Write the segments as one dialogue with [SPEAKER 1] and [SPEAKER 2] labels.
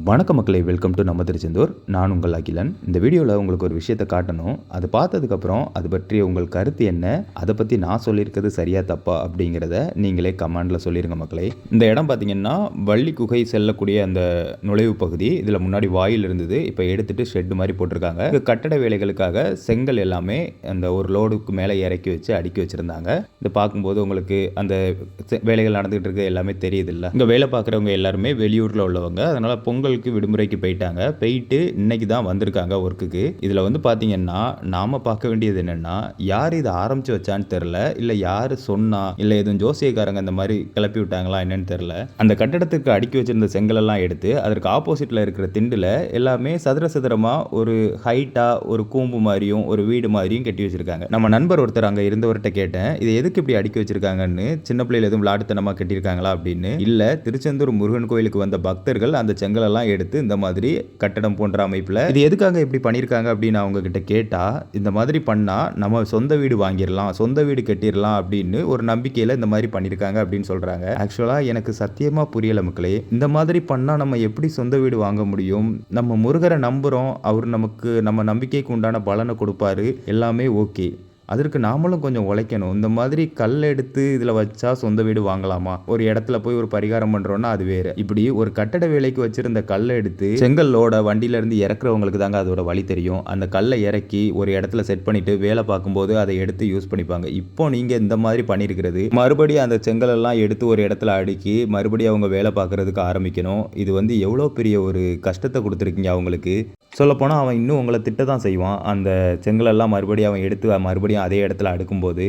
[SPEAKER 1] வணக்க மக்களே, welcome to நம்ம திருச்செந்தூர். நான் உங்கள் அகிலன். இந்த வீடியோவில் உங்களுக்கு ஒரு விஷயத்தை காட்டணும். அது பார்த்ததுக்கப்புறம் அது பற்றி உங்கள் கருத்து என்ன, அதை பற்றி நான் சொல்லியிருக்கிறது சரியா தப்பா அப்படிங்கிறத நீங்களே கமெண்டில் சொல்லிடுங்க மக்களே. இந்த இடம் பார்த்தீங்கன்னா வள்ளி குகை செல்லக்கூடிய அந்த நுழைவு பகுதி. இதில் முன்னாடி வாயில் இருந்தது, இப்போ எடுத்துட்டு ஷெட்டு மாதிரி போட்டிருக்காங்க. கட்டட வேலைகளுக்காக செங்கல் எல்லாமே அந்த ஒரு லோடுக்கு மேலே இறக்கி வச்சு அடுக்கி வச்சுருந்தாங்க. இது பார்க்கும்போது உங்களுக்கு அந்த வேலைகள் நடந்துகிட்டு இருக்க எல்லாமே தெரியுது இல்லை. இங்கே வேலை பார்க்குறவங்க எல்லாருமே வெளியூரில் உள்ளவங்க. அதனால் பொங்கலுக்கு விடுமுறைக்கு போயிட்டு இன்னைக்கு தான் வந்திருக்காங்க ஒர்க்குக்கு. இதில் வந்து பார்த்தீங்கன்னா நாம பார்க்க வேண்டியது என்னன்னா, யார் இதை ஆரம்பிச்சு வச்சான்னு தெரில, இல்லை யார் சொன்னா, இல்லை எதுவும் ஜோசியக்காரங்க இந்த மாதிரி கிளப்பி விட்டாங்களா என்னன்னு தெரில. அந்த கட்டடத்துக்கு அடுக்கி வச்சிருந்த செங்கலெல்லாம் எடுத்து அதற்கு ஆப்போசிட்டில் இருக்கிற திண்டில் எல்லாமே சதுர சதுரமாக ஒரு ஹைட்டாக ஒரு கூம்பு மாதிரியும் ஒரு வீடு மாதிரியும் கட்டி வச்சிருக்காங்க. நம்ம நண்பர் ஒருத்தர் அங்கே இருந்தவர்கிட்ட கேட்டேன், இது எதுக்கு இப்படி அடுக்கி வச்சிருக்காங்கன்னு. சின்ன பிள்ளைகள் எதுவும் விளையாட்டுத்தனமாக கட்டியிருக்காங்களா அப்படின்னு. இல்லை, திருச்செந்தூர் முருகன் கோயிலுக்கு வந்த பக்தர்கள் அந்த செங்கலெல்லாம் எடுத்து இந்த மாதிரி கட்டடம் போன்ற அமைப்பில் இது எதுக்காக இப்படி பண்ணியிருக்காங்க அப்படின்னு அவங்க கிட்ட கேட்டால், இந்த மாதிரி பண்ணால் நம்ம சொந்த வீடு வாங்கிடலாம், சொந்த வீடு கட்டிடலாம் அப்படின்னு ஒரு நம்பிக்கையில் இந்த மாதிரி பண்ணியிருக்காங்க அப்படின்னு சொல்கிறாங்க. ஆக்சுவலாக எனக்கு சத்தியமாக புரியலை மக்களே. இந்த மாதிரி பண்ணால் நம்ம எப்படி சொந்த வீடு வாங்க முடியும்? நம்ம முருகரை நம்புகிறோம், அவர் நமக்கு நம்ம நம்பிக்கைக்கு உண்டான பலனை கொடுப்பாரு, எல்லாமே ஓகே. அதற்கு நாமளும் கொஞ்சம் உழைக்கணும். இந்த மாதிரி கல் எடுத்து இதில் வச்சா சொந்த வீடு வாங்கலாமா? ஒரு இடத்துல போய் ஒரு பரிகாரம் பண்ணுறோன்னா அது வேறு. இப்படி ஒரு கட்டட வேலைக்கு வச்சிருந்த கல்லை எடுத்து செங்கல்லோட வண்டியிலேருந்து இறக்குறவங்களுக்கு தாங்க அதோட வழி தெரியும். அந்த கல்லை இறக்கி ஒரு இடத்துல செட் பண்ணிட்டு வேலை பார்க்கும்போது அதை எடுத்து யூஸ் பண்ணிப்பாங்க. இப்போ நீங்கள் இந்த மாதிரி பண்ணியிருக்கிறது, மறுபடியும் அந்த செங்கலெல்லாம் எடுத்து ஒரு இடத்துல அடுக்கி மறுபடியும் அவங்க வேலை பார்க்குறதுக்கு ஆரம்பிக்கணும். இது வந்து எவ்வளோ பெரிய ஒரு கஷ்டத்தை கொடுத்துருக்கீங்க அவங்களுக்கு. சொல்லப்போனால் அவன் இன்னும் உங்களை திட்ட தான் செய்வான். அந்த செங்கலெல்லாம் மறுபடியும் அவன் எடுத்து மறுபடியும் அதே இடத்துல அடுக்கும்போது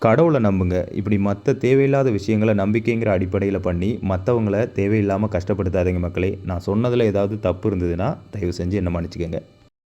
[SPEAKER 1] கடவுளை நம்புங்க. இப்படி மற்ற தேவையில்லாத விஷயங்களை நம்பிக்கைங்கிற அடிப்படையில் பண்ணி மற்றவங்களை தேவையில்லாமல் கஷ்டப்படுத்தாதீங்க மக்களே. நான் சொன்னதில் ஏதாவது தப்பு இருந்ததுன்னா தயவு செஞ்சு என்ன மன்னிச்சுக்கோங்க.